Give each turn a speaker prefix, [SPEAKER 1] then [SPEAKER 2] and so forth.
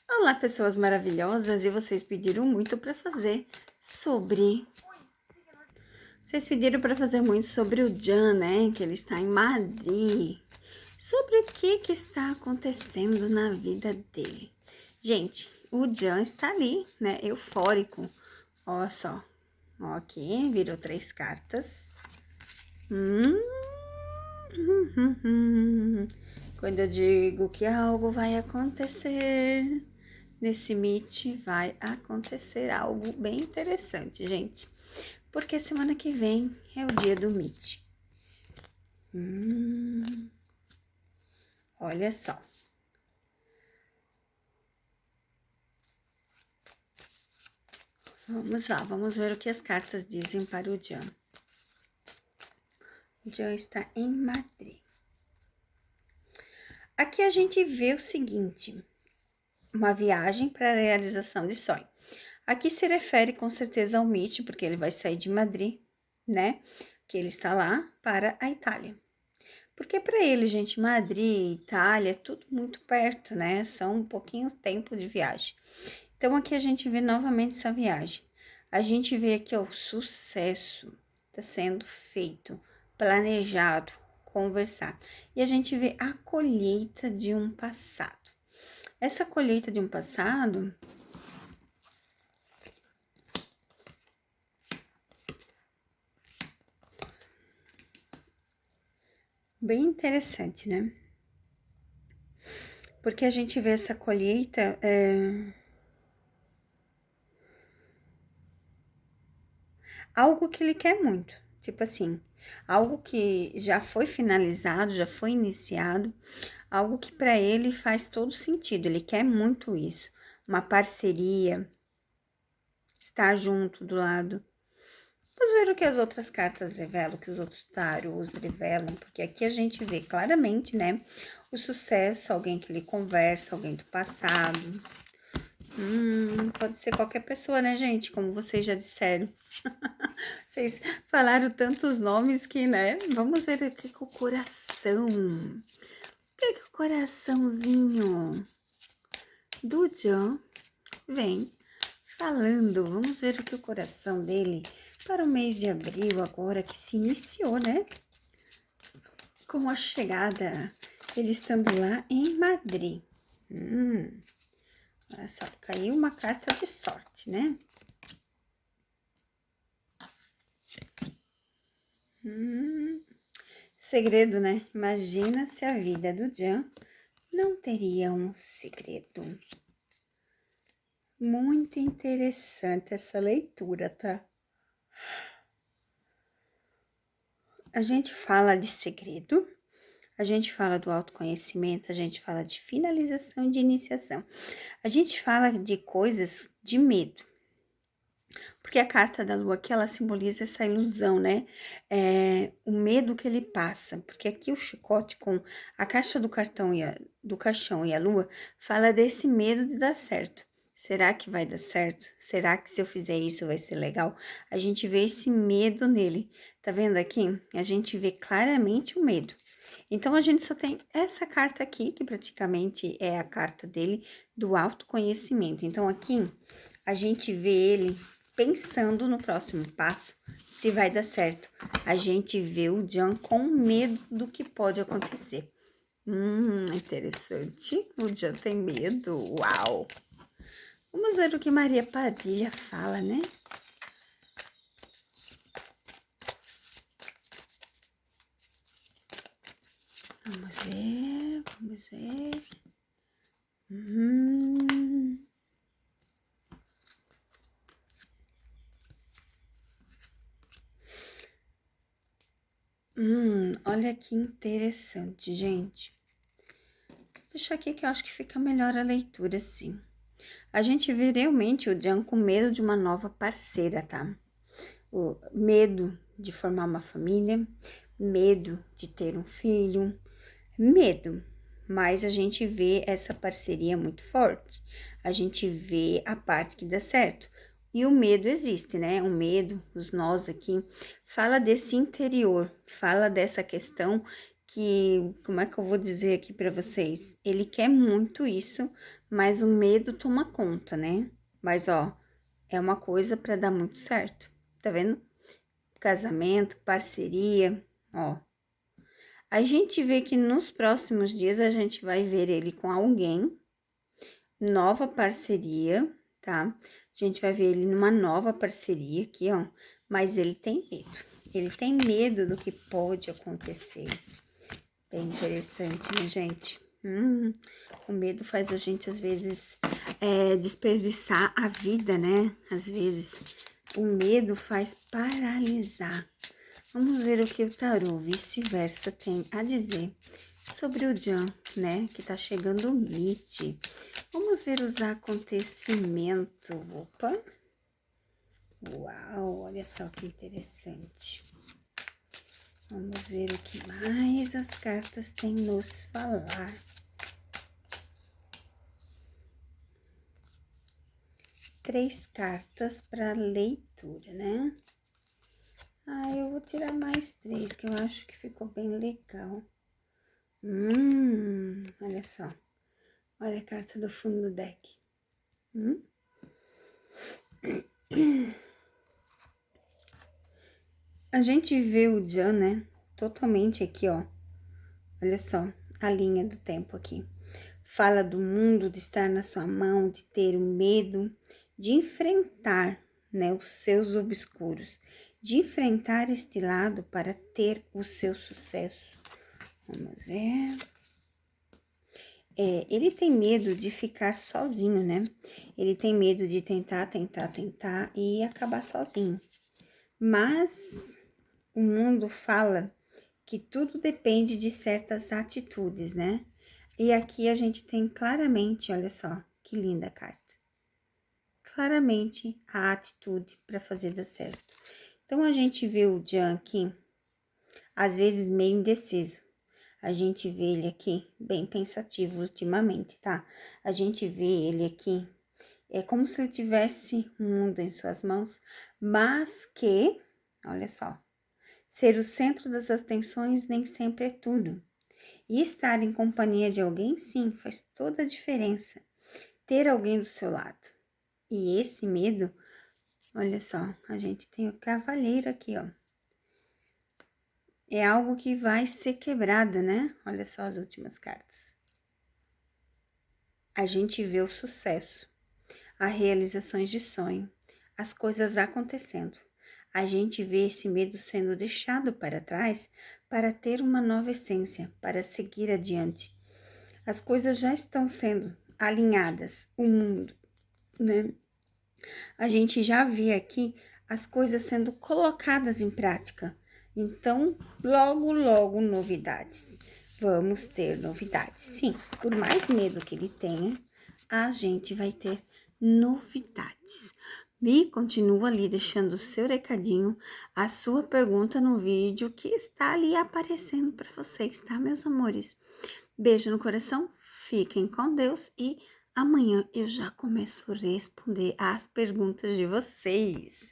[SPEAKER 1] Olá, pessoas maravilhosas! E vocês pediram muito para fazer sobre. Vocês pediram para fazer muito sobre o Jan, né? Que ele está em Madrid. Sobre o que está acontecendo na vida dele. Gente, o Jan está ali, né? Eufórico. Olha só. Ó, aqui, virou 3 cartas. Quando eu digo que algo vai acontecer, nesse Meet vai acontecer algo bem interessante, gente. Porque semana que vem é o dia do Meet. Olha só. Vamos lá, vamos ver o que as cartas dizem para o Jan. O Jan está em Madrid. Aqui a gente vê o seguinte, uma viagem para a realização de sonho. Aqui se refere com certeza ao Meet, porque ele vai sair de Madrid, né? Que ele está lá para a Itália. Porque para ele, gente, Madrid e Itália é tudo muito perto, né? São um pouquinho tempo de viagem. Então, aqui a gente vê novamente essa viagem. A gente vê aqui, ó, o sucesso está sendo feito, planejado, conversado. E a gente vê a colheita de um passado. Essa colheita de um passado... bem interessante, né? Porque a gente vê essa colheita... algo que ele quer muito, tipo assim, algo que já foi finalizado, já foi iniciado, algo que para ele faz todo sentido, ele quer muito isso, uma parceria, estar junto do lado. Vamos ver o que as outras cartas revelam, o que os outros tarôs revelam, porque aqui a gente vê claramente, né, o sucesso, alguém que ele conversa, alguém do passado. Pode ser qualquer pessoa, né, gente? Como vocês já disseram. Vocês falaram tantos nomes que, né? Vamos ver o que o coração. O que o coraçãozinho do Jan vem falando. Vamos ver o que o coração dele para o mês de abril, agora que se iniciou, né? Com a chegada, ele estando lá em Madrid. Olha só, caiu uma carta de sorte, né? Segredo, né? Imagina se a vida do Jan não teria um segredo. Muito interessante essa leitura, tá? A gente fala de segredo, a gente fala do autoconhecimento, a gente fala de finalização e de iniciação. A gente fala de coisas de medo. Porque a carta da lua aqui, ela simboliza essa ilusão, né? O medo que ele passa. Porque aqui o chicote com a caixa do cartão do caixão e a lua fala desse medo de dar certo. Será que vai dar certo? Será que se eu fizer isso vai ser legal? A gente vê esse medo nele. Tá vendo aqui? A gente vê claramente o medo. Então, a gente só tem essa carta aqui, que praticamente é a carta dele do autoconhecimento. Então, aqui a gente vê ele pensando no próximo passo, se vai dar certo. A gente vê o Jan com medo do que pode acontecer. Interessante. O Jan tem medo. Uau! Vamos ver o que Maria Padilha fala, né? Vamos ver, vamos ver. Olha que interessante, gente. Deixa aqui que eu acho que fica melhor a leitura, sim. A gente vê realmente o Jan com medo de uma nova parceira, tá? O medo de formar uma família, medo de ter um filho, medo. Mas a gente vê essa parceria muito forte. A gente vê a parte que dá certo. E o medo existe, né? O medo, os nós aqui, fala desse interior, fala dessa questão que, como é que eu vou dizer aqui para vocês? Ele quer muito isso, mas o medo toma conta, né? Mas, ó, é uma coisa para dar muito certo, tá vendo? Casamento, parceria, ó. A gente vê que nos próximos dias a gente vai ver ele com alguém, nova parceria, tá? A gente vai ver ele numa nova parceria aqui, ó, mas ele tem medo. Ele tem medo do que pode acontecer. Bem interessante, né, gente? O medo faz a gente, às vezes, desperdiçar a vida, né? Às vezes, o medo faz paralisar. Vamos ver o que o tarô vice-versa tem a dizer sobre o Jan, né? Que tá chegando o Mit. Vamos ver os acontecimentos. Opa! Uau, olha só que interessante. Vamos ver o que mais as cartas têm nos falar. Três cartas para leitura, né? Eu vou tirar mais três, que eu acho que ficou bem legal. Olha só. Olha a carta do fundo do deck. A gente vê o Jan, né? Totalmente aqui, ó. Olha só, a linha do tempo aqui. Fala do mundo, de estar na sua mão, de ter o medo, de enfrentar, né, os seus obscuros, de enfrentar este lado para ter o seu sucesso. Vamos ver. Ele tem medo de ficar sozinho, né? Ele tem medo de tentar e acabar sozinho. Mas o mundo fala que tudo depende de certas atitudes, né? E aqui a gente tem claramente, olha só, que linda carta. Claramente a atitude para fazer dar certo. Então, a gente vê o Jan aqui, às vezes meio indeciso. A gente vê ele aqui bem pensativo ultimamente, tá? A gente vê ele aqui, é como se ele tivesse um mundo em suas mãos, mas que, olha só, ser o centro das atenções nem sempre é tudo. E estar em companhia de alguém, sim, faz toda a diferença. Ter alguém do seu lado. E esse medo, olha só, a gente tem o cavaleiro aqui, ó. É algo que vai ser quebrado, né? Olha só as últimas cartas. A gente vê o sucesso, as realizações de sonho, as coisas acontecendo. A gente vê esse medo sendo deixado para trás para ter uma nova essência, para seguir adiante. As coisas já estão sendo alinhadas, o mundo, né? A gente já vê aqui as coisas sendo colocadas em prática. Então, logo, logo, novidades. Vamos ter novidades. Sim, por mais medo que ele tenha, a gente vai ter novidades. E continua ali deixando o seu recadinho, a sua pergunta no vídeo que está ali aparecendo para vocês, tá, meus amores? Beijo no coração, fiquem com Deus e amanhã eu já começo a responder as perguntas de vocês.